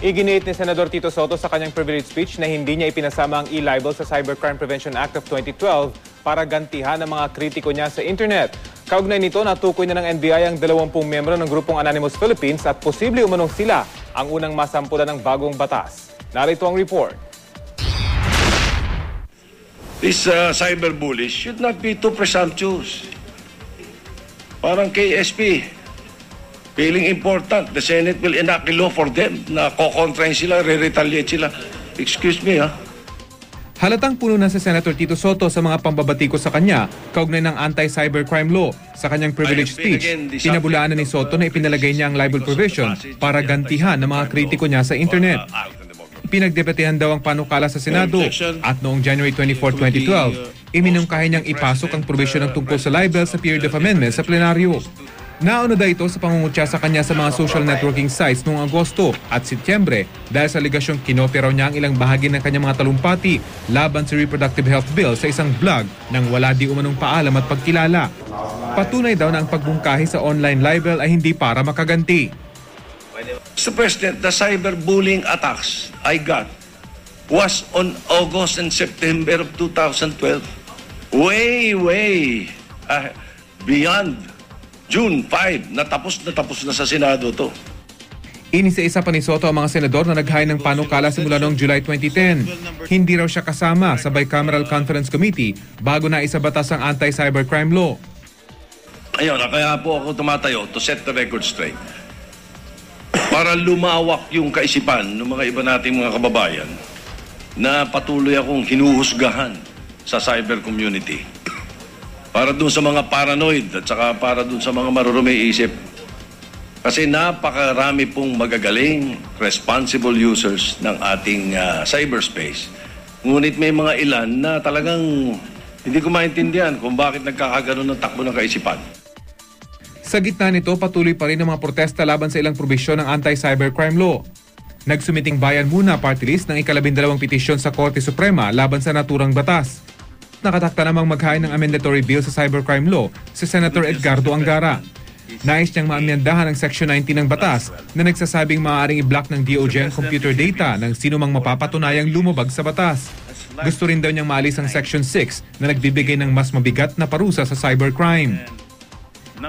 Iginiit ni Senador Tito Soto sa kanyang privilege speech na hindi niya ipinasama ang e-libel sa Cybercrime Prevention Act of 2012 para gantihan ang mga kritiko niya sa internet. Kaugnay nito, natukoy na ng NBI ang 20 miyembro ng grupong Anonymous Philippines at posible umanong sila ang unang masampulan ng bagong batas. Narito ang report. These cyberbullies should not be too presumptuous. Parang KSP, feeling important, the Senate will enact a law for them na kokontrain sila, re-retaliate sila. Excuse me, ha? Halatang puno na si Senator Tito Soto sa mga pambabatiko sa kanya kaugnay ng anti-cybercrime law. Sa kanyang privilege speech, pinabulaan na ni Soto na ipinalagay niya ang libel provision para gantihan ng mga kritiko niya sa internet. Pinagdebatehan daw ang panukala sa Senado at noong January 24, 2012, iminungkahi niyang ipasok ang provision ng tungkol sa libel sa period of amendment sa plenaryo. Nauna ito sa pangungutya sa kanya sa mga social networking sites noong Agosto at Setyembre dahil sa aligasyong kinopya raw niya ang ilang bahagi ng kanyang mga talumpati laban sa reproductive health bill sa isang blog nang wala di umanong paalam at pagkilala. Patunay daw na ang pagbungkahi sa online libel ay hindi para makaganti. Mr. President, the cyberbullying attacks I got was on August and September of 2012. Way beyond June 5. Natapos na sa Senado to. Inisa-isa pa ni Soto ang mga senador na naghain ng panukala simula noong July 2010. Hindi raw siya kasama sa Bicameral Conference Committee bago na isabatas ang anti-cybercrime law. Ayun, kaya po ako tumatayo to set the record straight. Para lumawak yung kaisipan ng mga iba nating mga kababayan na patuloy akong hinuhusgahan sa cyber community. Para dun sa mga paranoid at saka para dun sa mga maruruming isip. Kasi napakarami pong magagaling, responsible users ng ating cyberspace. Ngunit may mga ilan na talagang hindi ko maintindihan kung bakit nagkakaganon ng takbo ng kaisipan. Sa gitna nito, patuloy pa rin ang mga protesta laban sa ilang probisyon ng anti-cybercrime law. Nagsumiting Bayan Muna party list ng ika-12 petisyon sa Korte Suprema laban sa naturang batas. Nakatakda namang maghain ng amendatory bill sa cybercrime law si Senator Edgardo Angara. Nais niyang maamyandahan ang Section 19 ng batas na nagsasabing maaaring i-block ng DOJ ang computer data ng sino mang mapapatunayang lumabag sa batas. Gusto rin daw niyang maalis ang Section 6 na nagbibigay ng mas mabigat na parusa sa cybercrime.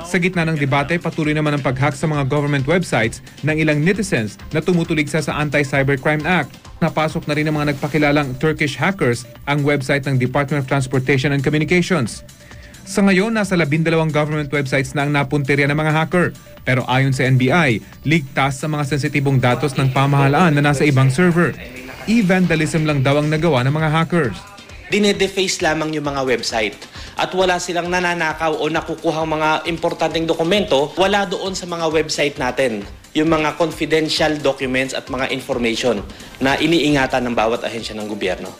Sa gitna ng debate, patuloy naman ang pag-hack sa mga government websites ng ilang netizens na tumutuligsa sa Anti-Cybercrime Act. Napasok na rin ng mga nagpakilalang Turkish hackers ang website ng Department of Transportation and Communications. Sa ngayon, nasa 12 government websites na ang napuntirya ng mga hacker. Pero ayon sa NBI, ligtas sa mga sensitibong datos ng pamahalaan na nasa ibang server. E-vandalism lang daw ang nagawa ng mga hackers. Dinedeface lamang yung mga website at wala silang nananakaw o nakukuhang mga importanteng dokumento, wala doon sa mga website natin yung mga confidential documents at mga information na iniingatan ng bawat ahensya ng gobyerno.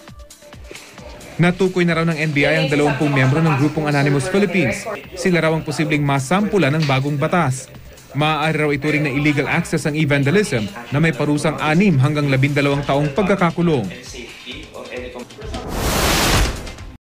Natukoy na raw ng NBI ang 20 miyembro ng grupong Anonymous Philippines. Sila raw ang posibleng masampulan ng bagong batas. Maaari raw ituring na illegal access ang e-vandalism na may parusang 6 hanggang 12 taong pagkakakulong.